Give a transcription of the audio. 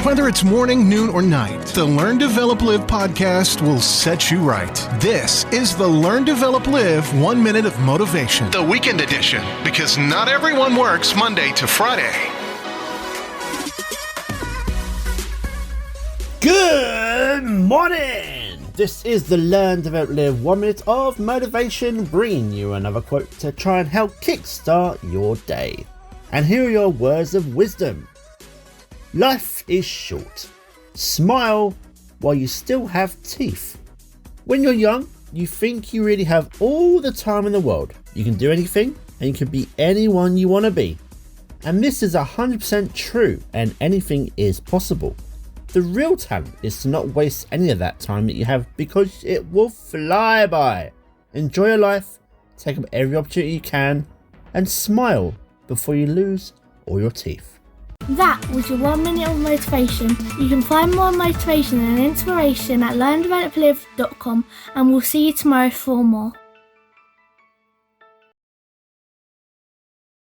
Whether it's morning, noon, or night, the Learn, Develop, Live podcast will set you right. This is the Learn, Develop, Live 1 Minute of Motivation, the weekend edition, because not everyone works Monday to Friday. Good morning! This is the Learn, Develop, Live 1 Minute of Motivation, bringing you another quote to try and help kickstart your day. And here are your words of wisdom. Life is short. Smile while you still have teeth. When you're young, you think you really have all the time in the world. You can do anything and you can be anyone you want to be. And this is 100% true, and anything is possible. The real talent is to not waste any of that time that you have, because it will fly by. Enjoy your life, take up every opportunity you can, and smile before you lose all your teeth. That was your 1 minute of motivation. You can find more motivation and inspiration at learndeveloplive.com, and we'll see you tomorrow for more.